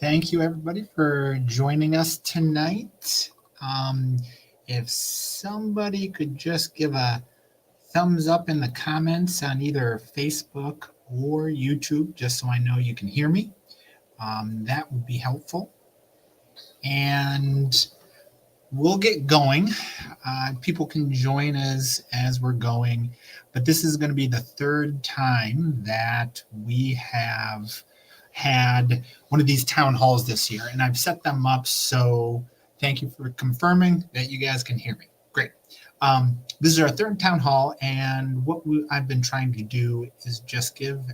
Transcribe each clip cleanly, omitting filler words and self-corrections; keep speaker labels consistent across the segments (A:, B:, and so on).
A: Thank you, everybody, for joining us tonight. If somebody could just give a thumbs up in the comments on either Facebook or YouTube, just so I know you can hear me, that would be helpful. And we'll get going. People can join us as we're going, but this is going to be the third time that we have had one of these town halls this year, and I've set them up, so thank you for confirming that you guys can hear me. Great. This is our third town hall, and what I've been trying to do is just give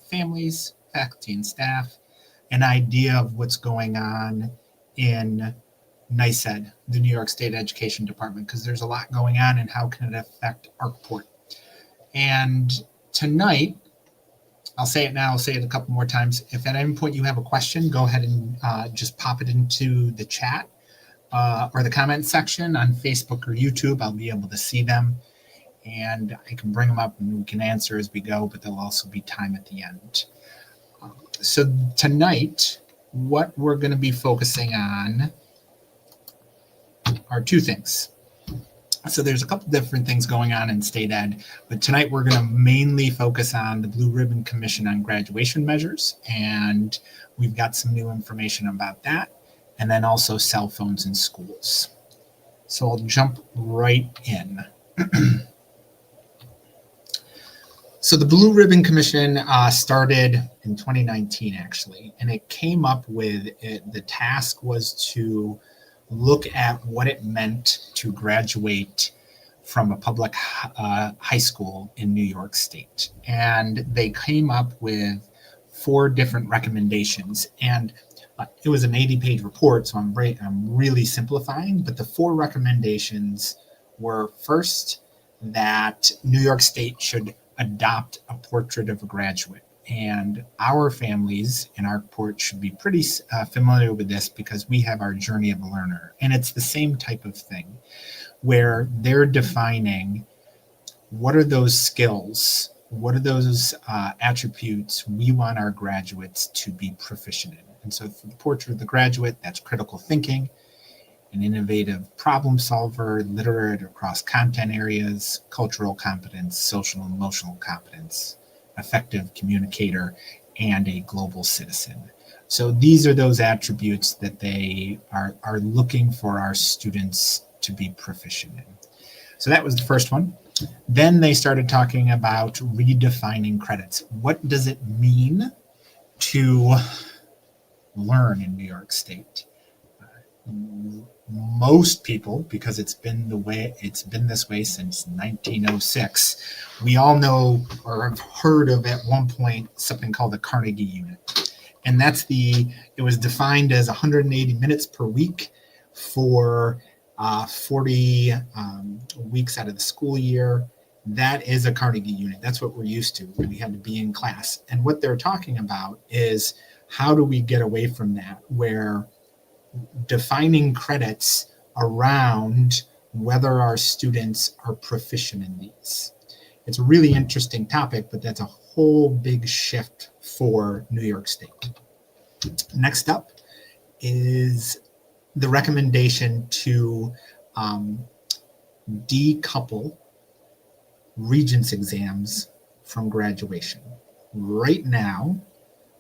A: families, faculty, and staff an idea of what's going on in NYSED, the New York State Education Department, because there's a lot going on and how can it affect Arkport. And tonight, I'll say it now, I'll say it a couple more times. If at any point you have a question, go ahead and just pop it into the chat or the comment section on Facebook or YouTube. I'll be able to see them and I can bring them up and we can answer as we go, but there'll also be time at the end. So tonight, what we're going to be focusing on are two things. So there's a couple different things going on in state ed, but tonight we're going to mainly focus on the Blue Ribbon Commission on graduation measures, and we've got some new information about that, and then also cell phones in schools. So I'll jump right in. So the Blue Ribbon Commission started in 2019, actually, and it came up with the task was to look at what it meant to graduate from a public high school in New York State. And they came up with 4 different recommendations. And it was an 80-page report, so I'm really simplifying, but the 4 recommendations were, first, that New York State should adopt a portrait of a graduate. And our families in Arkport should be pretty familiar with this because we have our journey of a learner. And it's the same type of thing where they're defining what are those skills, what are those attributes we want our graduates to be proficient in. And so for the portrait of the graduate, that's critical thinking, an innovative problem solver, literate across content areas, cultural competence, social and emotional competence, effective communicator, and a global citizen. So these are those attributes that they are looking for our students to be proficient in. So that was the first one. Then they started talking about redefining credits. What does it mean to learn in New York State? Most people, because it's been this way since 1906, we all know or have heard of at one point something called the Carnegie Unit. And it was defined as 180 minutes per week for 40 weeks out of the school year. That is a Carnegie Unit. That's what we're used to. We had to be in class. And what they're talking about is how do we get away from that, where defining credits around whether our students are proficient in these. It's a really interesting topic, but that's a whole big shift for New York State. Next up is the recommendation to decouple Regents exams from graduation. Right now,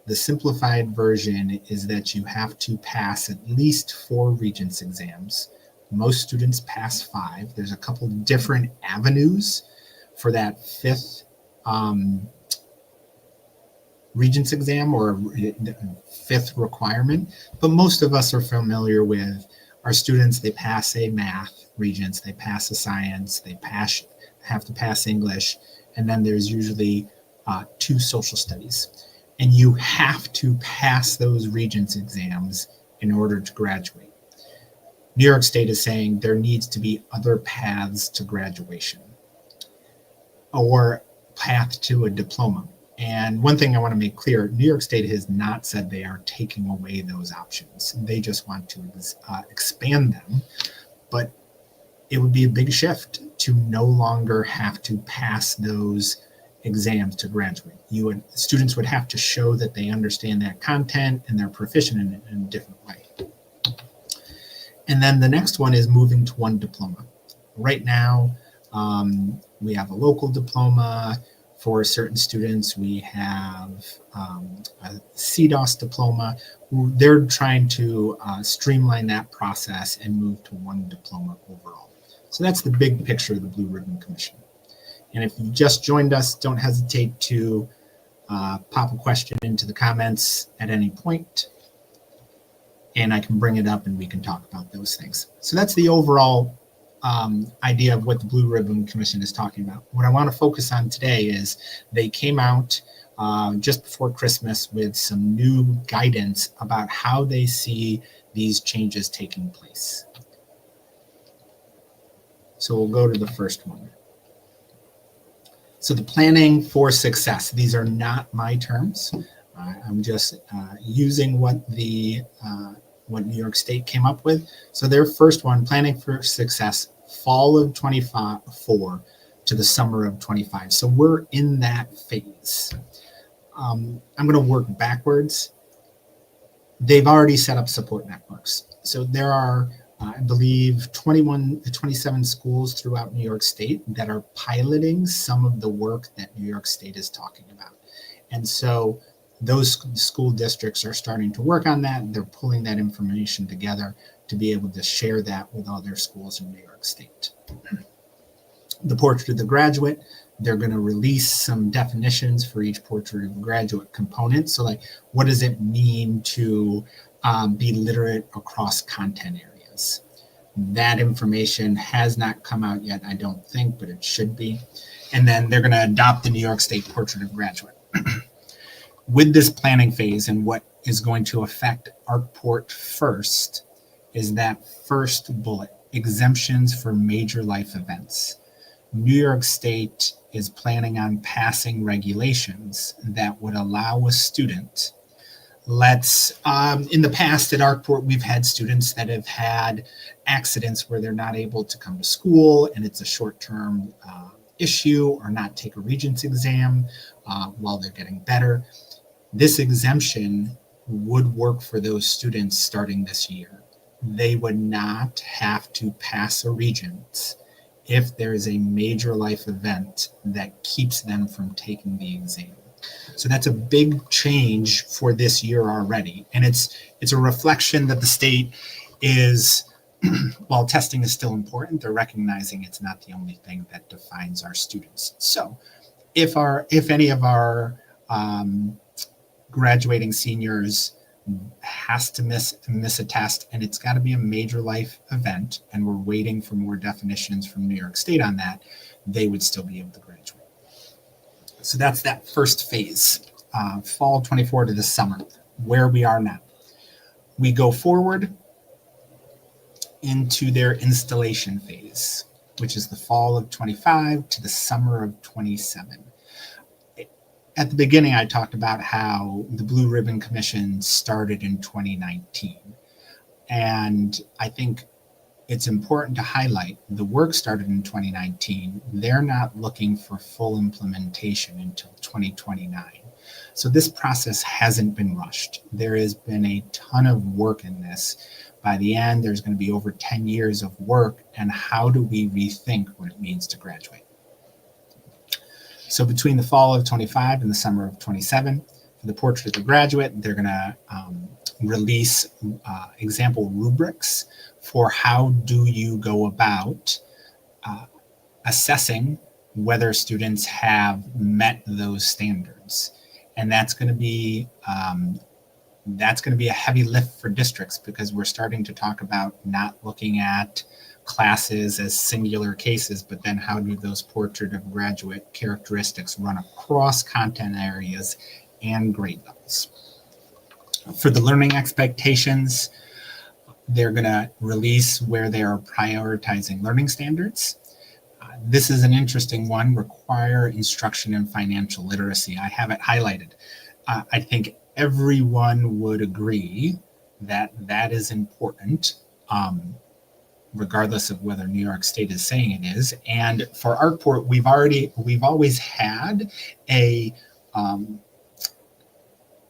A: the simplified version is that you have to pass at least 4 Regents exams. Most students pass 5. There's a couple different avenues for that 5th Regents exam or 5th requirement, but most of us are familiar with our students. They pass a math Regents, they pass a science, they have to pass English, and then there's usually 2 social studies. And you have to pass those Regents exams in order to graduate. New York State is saying there needs to be other paths to graduation or path to a diploma. And one thing I want to make clear, New York State has not said they are taking away those options. They just want to expand them. But it would be a big shift to no longer have to pass those exams to graduate. Students would have to show that they understand that content and they're proficient in it in a different way. And then the next one is moving to one diploma. Right now, we have a local diploma. For certain students, we have a CDOS diploma. They're trying to streamline that process and move to one diploma overall. So that's the big picture of the Blue Ribbon Commission. And if you just joined us, don't hesitate to pop a question into the comments at any point, and I can bring it up and we can talk about those things. So that's the overall idea of what the Blue Ribbon Commission is talking about. What I want to focus on today is they came out just before Christmas with some new guidance about how they see these changes taking place. So we'll go to the first one. So the planning for success, these are not my terms. I'm just using what New York State came up with. So their first one, planning for success, fall of 24 to the summer of 25. So we're in that phase. I'm going to work backwards. They've already set up support networks. So there are, I believe, 27 schools throughout New York State that are piloting some of the work that New York State is talking about. And so those school districts are starting to work on that. They're pulling that information together to be able to share that with other schools in New York State. The Portrait of the Graduate, they're going to release some definitions for each Portrait of the Graduate component. So like, what does it mean to be literate across content areas? That information has not come out yet, I don't think, but it should be. And then they're going to adopt the New York State Portrait of Graduate. With this planning phase, and what is going to affect Arkport first is that first bullet, exemptions for major life events. New York State is planning on passing regulations that would allow a student, in the past at Arkport, we've had students that have had accidents where they're not able to come to school and it's a short-term issue, or not take a Regents exam while they're getting better. This exemption would work for those students starting this year. They would not have to pass a Regents if there is a major life event that keeps them from taking the exam. So that's a big change for this year already. And it's a reflection that the state is, while testing is still important, they're recognizing it's not the only thing that defines our students. So if any of our graduating seniors has to miss a test, and it's got to be a major life event, and we're waiting for more definitions from New York State on that, they would still be able to graduate. So that's that first phase, fall 24 to the summer, where we are now. We go forward into their installation phase, which is the fall of 25 to the summer of 27. At the beginning, I talked about how the Blue Ribbon Commission started in 2019. And I think it's important to highlight the work started in 2019. They're not looking for full implementation until 2029. So this process hasn't been rushed. There has been a ton of work in this. By the end, there's going to be over 10 years of work. And how do we rethink what it means to graduate? So between the fall of 25 and the summer of 27, for the Portrait of the Graduate, they're going to release example rubrics for how do you go about assessing whether students have met those standards. And that's going to be a heavy lift for districts, because we're starting to talk about not looking at classes as singular cases, but then how do those Portrait of Graduate characteristics run across content areas and grade levels. For the learning expectations, they're going to release where they are prioritizing learning standards. This is an interesting one, require instruction in financial literacy. I have it highlighted. I think everyone would agree that that is important. regardless of whether New York State is saying it is. And for Arkport, we've always had a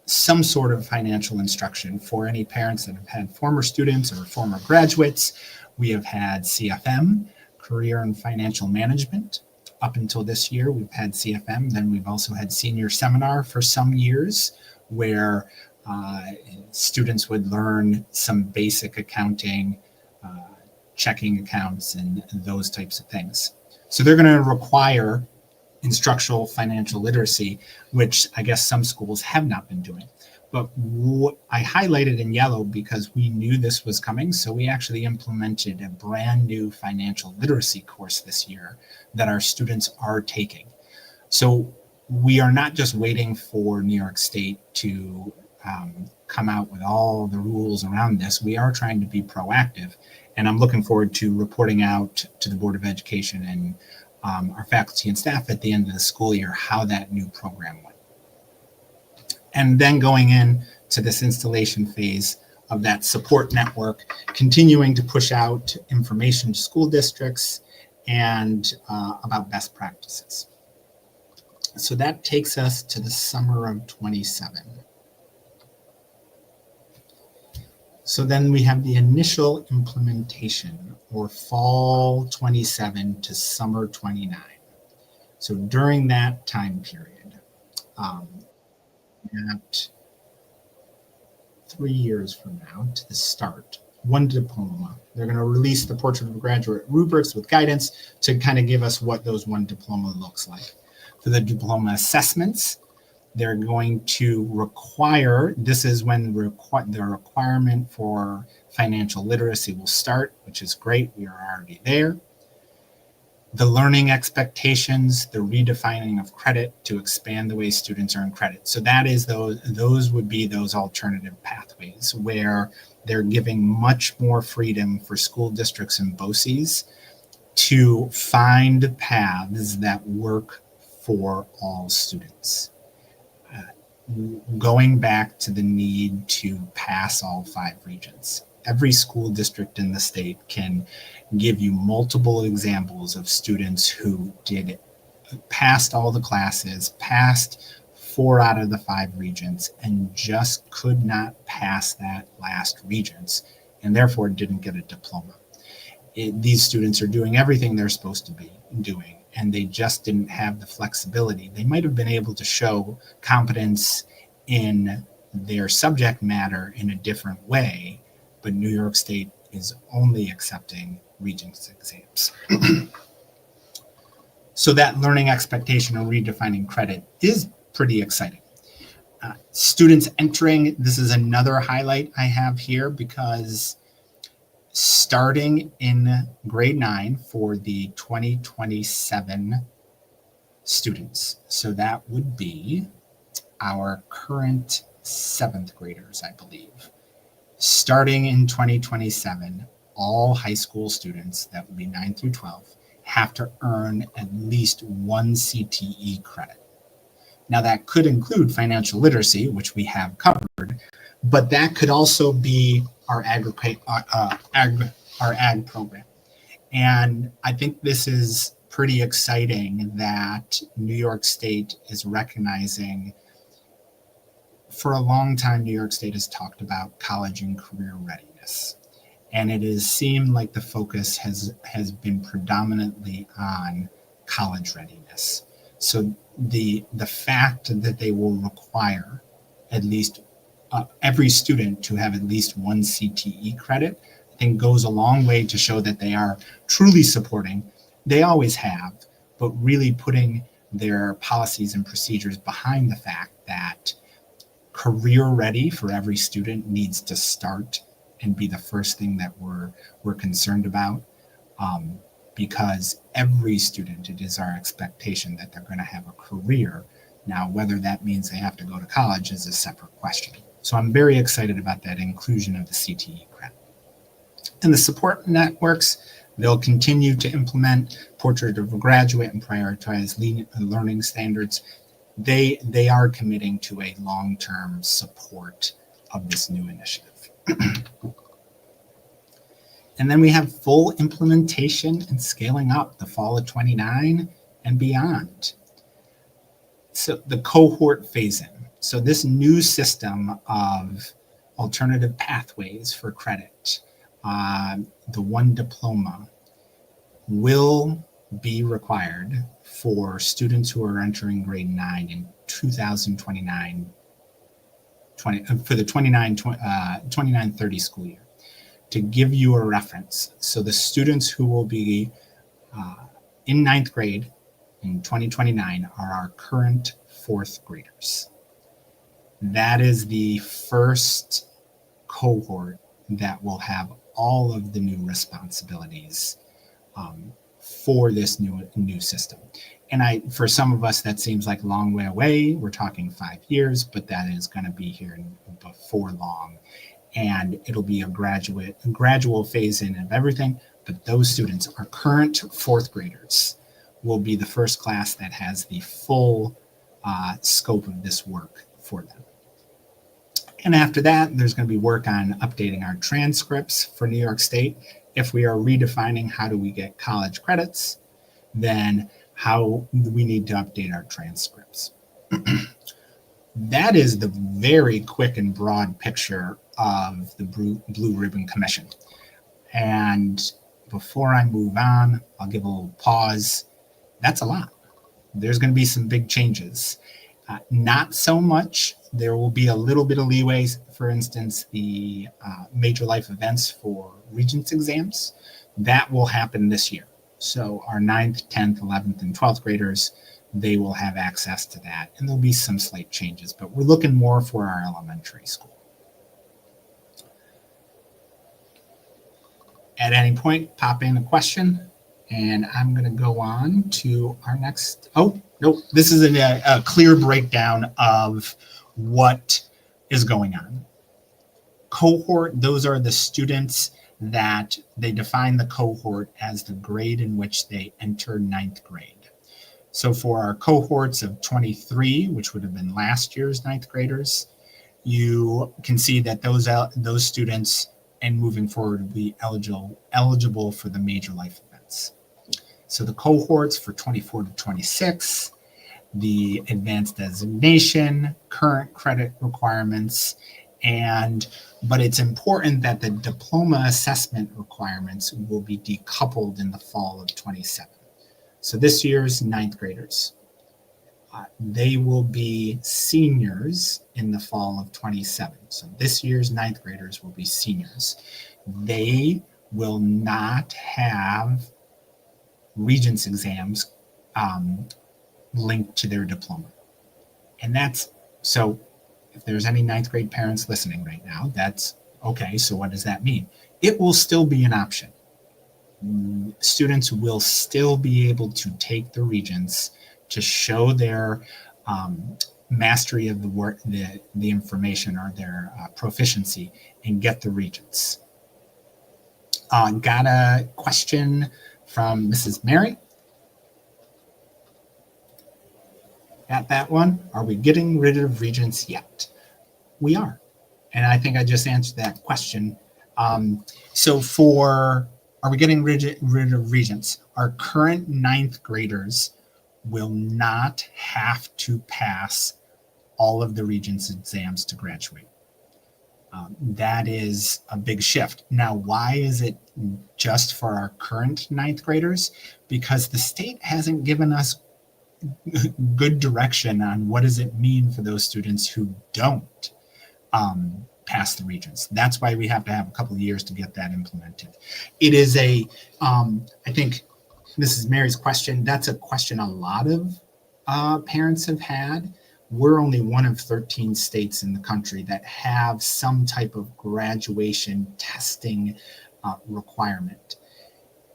A: some sort of financial instruction for any parents that have had former students or former graduates. We have had CFM, Career and Financial Management. Up until this year, we've had CFM. Then we've also had Senior Seminar for some years, where students would learn some basic accounting, checking accounts, and those types of things. So they're going to require instructional financial literacy, which I guess some schools have not been doing. But I highlighted in yellow because we knew this was coming. So we actually implemented a brand new financial literacy course this year that our students are taking. So we are not just waiting for New York State to come out with all the rules around this. We are trying to be proactive. And I'm looking forward to reporting out to the Board of Education and our faculty and staff at the end of the school year how that new program went. And then going in to this installation phase of that support network, continuing to push out information to school districts and about best practices. So that takes us to the summer of 27. So then we have the initial implementation, or fall 27 to summer 29. So during that time period, at 3 years from now to the start, one diploma. They're going to release the Portrait of a Graduate rubrics with guidance to kind of give us what those one diploma looks like. For the diploma assessments, they're going to require, this is when the requirement for financial literacy will start, which is great. We are already there. The learning expectations, the redefining of credit to expand the way students earn credit. So that is those would be those alternative pathways where they're giving much more freedom for school districts and BOCES to find paths that work for all students. Going back to the need to pass all 5 regions. Every school district in the state can give you multiple examples of students who passed all the classes, passed 4 out of the 5 regions, and just could not pass that last regions, and therefore didn't get a diploma. These students are doing everything they're supposed to be doing, and they just didn't have the flexibility. They might have been able to show competence in their subject matter in a different way, but New York State is only accepting Regents exams. So that learning expectation and redefining credit is pretty exciting. Students entering, this is another highlight I have here, because starting in grade 9 for the 2027 students, so that would be our current 7th graders, I believe. Starting in 2027, all high school students, that would be 9 through 12, have to earn at least 1 CTE credit. Now that could include financial literacy, which we have covered, but that could also be our ag program. And I think this is pretty exciting that New York State is recognizing. For a long time, New York State has talked about college and career readiness. And it has seemed like the focus has been predominantly on college readiness. So the fact that they will require at least every student to have at least 1 CTE credit, I think goes a long way to show that they are truly supporting. They always have, but really putting their policies and procedures behind the fact that career ready for every student needs to start and be the first thing that we're concerned about, because every student, it is our expectation that they're going to have a career. Now, whether that means they have to go to college is a separate question. So I'm very excited about that inclusion of the CTE credit. And the support networks, they'll continue to implement Portrait of a Graduate and prioritize learning standards. They are committing to a long-term support of this new initiative. And then we have full implementation and scaling up the fall of 29 and beyond. So the cohort phase-in. So this new system of alternative pathways for credit, the one diploma, will be required for students who are entering grade 9 in 2029, for the 29-30 school year. To give you a reference, so the students who will be in 9th grade in 2029 are our current 4th graders. That is the first cohort that will have all of the new responsibilities for this new system. And for some of us, that seems like a long way away. We're talking 5 years, but that is going to be here before long. And it'll be a gradual phase in of everything. But those students, our current 4th graders, will be the first class that has the full scope of this work for them. And after that, there's going to be work on updating our transcripts for New York State. If we are redefining how do we get college credits, then how we need to update our transcripts. That is the very quick and broad picture of the Blue Ribbon Commission. And before I move on, I'll give a little pause. That's a lot. There's going to be some big changes. Not so much. There will be a little bit of leeway. For instance, the major life events for Regents exams, that will happen this year. So our 9th, 10th, 11th, and 12th graders, they will have access to that. And there'll be some slight changes, but we're looking more for our elementary school. At any point, pop in a question, and I'm going to go on to our next. Oh, no, this is a clear breakdown of what is going on. Cohort, those are the students that they define the cohort as the grade in which they enter 9th grade. So for our cohorts of 23, which would have been last year's 9th graders, you can see that those students and moving forward will be eligible for the major life events. So the cohorts for 24 to 26, the advanced designation, current credit requirements, but it's important that the diploma assessment requirements will be decoupled in the fall of 27. So this year's 9th graders, they will be seniors in the fall of 27. So this year's 9th graders will be seniors. They will not have Regents exams linked to their diploma. And that's, so if there's any 9th grade parents listening right now, that's okay. So what does that mean? It will still be an option. Students will still be able to take the Regents to show their mastery of the work, the information, or their proficiency, and get the Regents. Got a question from Mrs. Mary. Got that one? Are we getting rid of Regents yet? We are. And I think I just answered that question. Are we getting rid of Regents? Our current 9th graders will not have to pass all of the Regents exams to graduate. That is a big shift. Now, why is it just for our current 9th graders? Because the state hasn't given us good direction on what does it mean for those students who don't pass the Regents. That's why we have to have a couple of years to get that implemented. It is I think Mrs. Mary's question, that's a question a lot of parents have had. We're only one of 13 states in the country that have some type of graduation testing requirement.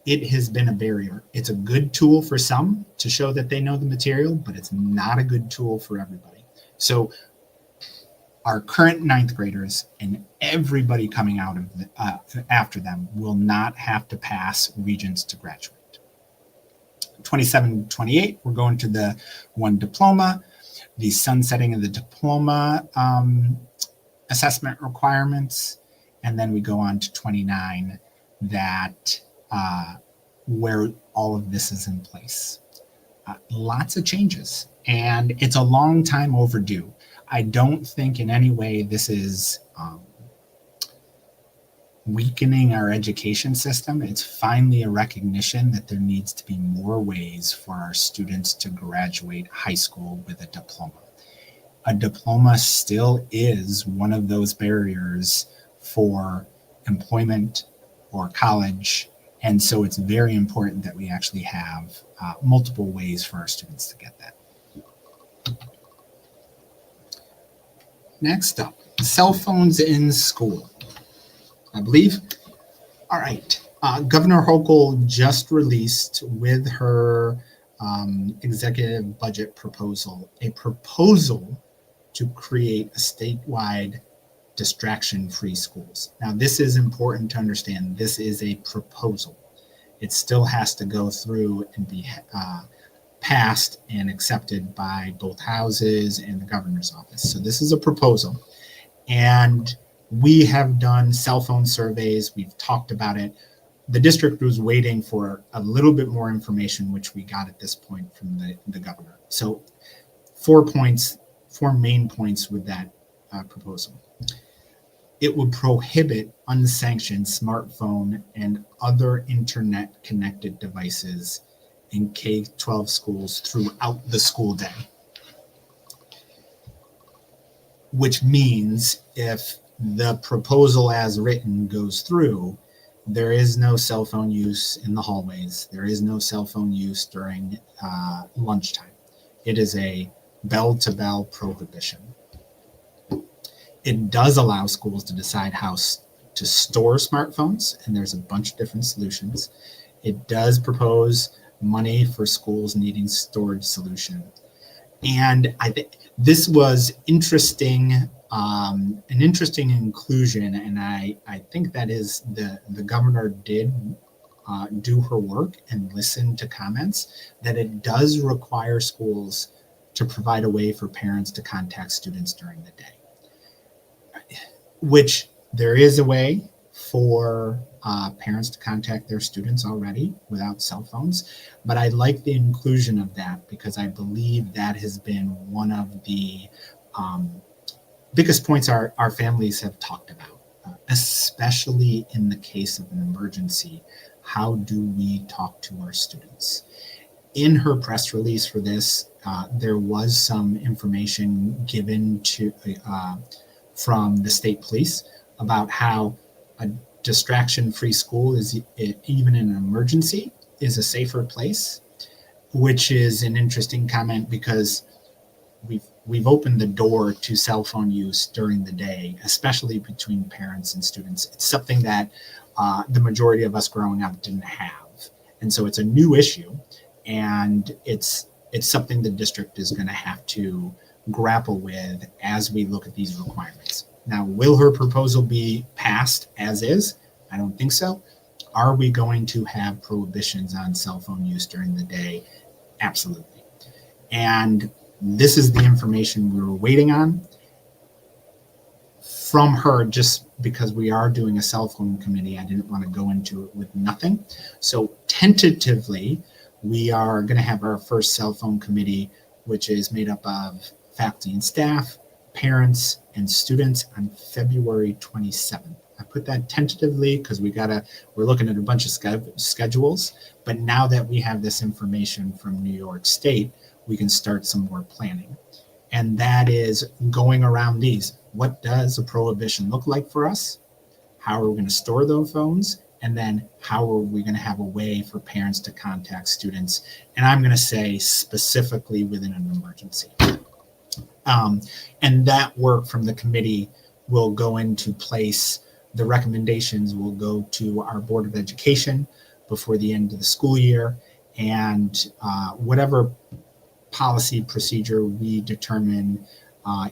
A: It has been a barrier. It's a good tool for some to show that they know the material, but it's not a good tool for everybody. So our current 9th graders and everybody coming out of after them will not have to pass Regents to graduate. 27, 28, we're going to the one diploma, the sunsetting of the diploma assessment requirements, and then we go on to 29, that where all of this is in place. Lots of changes, and it's a long time overdue. I don't think in any way this is weakening our education system. It's finally a recognition that there needs to be more ways for our students to graduate high school with a diploma. A diploma still is one of those barriers for employment or college. And so it's very important that we actually have multiple ways for our students to get that. Next up, cell phones in school. I believe. All right. Governor Hochul just released with her executive budget proposal, a proposal to create a statewide distraction-free schools. Now, this is important to understand. This is a proposal. It still has to go through and be passed and accepted by both houses and the governor's office. So this is a proposal. And we have done cell phone surveys. We've talked about it. The district was waiting for a little bit more information, which we got at this point from the governor. So 4 main points with that proposal. It would prohibit unsanctioned smartphone and other internet-connected devices in K-12 schools throughout the school day. Which means if the proposal as written goes through, there is no cell phone use in the hallways. There is no cell phone use during lunchtime. It is a bell-to-bell prohibition. It does allow schools to decide how to store smartphones, and there's a bunch of different solutions. It does propose money for schools needing storage solution. And I think this was interesting, an interesting inclusion, and I think that is the governor did do her work and listen to comments, that it does require schools to provide a way for parents to contact students during the day. Which there is a way for parents to contact their students already without cell phones. But I like the inclusion of that because I believe that has been one of the biggest points our families have talked about, especially in the case of an emergency. How do we talk to our students? In her press release for this, there was some information given to from the state police about how a distraction-free school is, even in an emergency, is a safer place, which is an interesting comment because we've opened the door to cell phone use during the day, especially between parents and students. It's something that the majority of us growing up didn't have. And so it's a new issue, and it's something the district is going to have to grapple with as we look at these requirements. Now, will her proposal be passed as is? I don't think so. Are we going to have prohibitions on cell phone use during the day? Absolutely. And this is the information we were waiting on from her, just because we are doing a cell phone committee. I didn't want to go into it with nothing. So tentatively, we are going to have our first cell phone committee, which is made up of faculty and staff, parents, and students on February 27th. I put that tentatively because we're looking at a bunch of schedules, but now that we have this information from New York State, we can start some more planning. And that is going around these. What does a prohibition look like for us? How are we going to store those phones? And then how are we going to have a way for parents to contact students? And I'm going to say specifically within an emergency. And that work from the committee will go into place. The recommendations will go to our Board of Education before the end of the school year. And whatever policy procedure we determine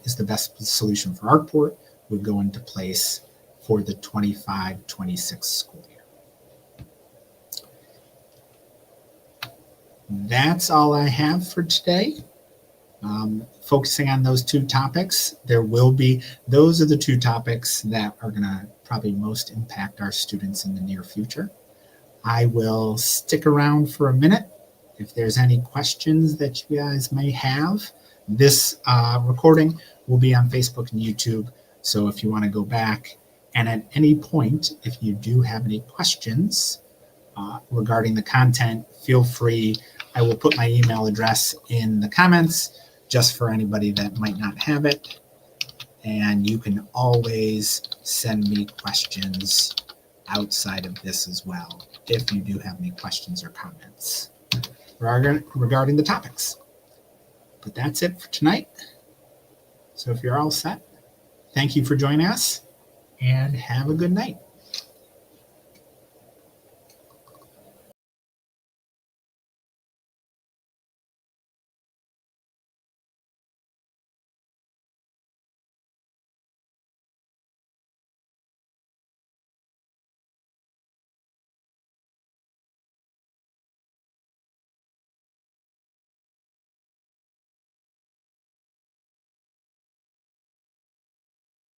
A: is the best solution for Arkport would go into place for the 25-26 school year. That's all I have for today. focusing on those two topics. Those are the two topics that are going to probably most impact our students in the near future. I will stick around for a minute. If there's any questions that you guys may have, this recording will be on Facebook and YouTube. So if you want to go back, and at any point, if you do have any questions regarding the content, feel free. I will put my email address in the comments just for anybody that might not have it. And you can always send me questions outside of this as well, if you do have any questions or comments regarding the topics. But that's it for tonight. So if you're all set, thank you for joining us and have a good night.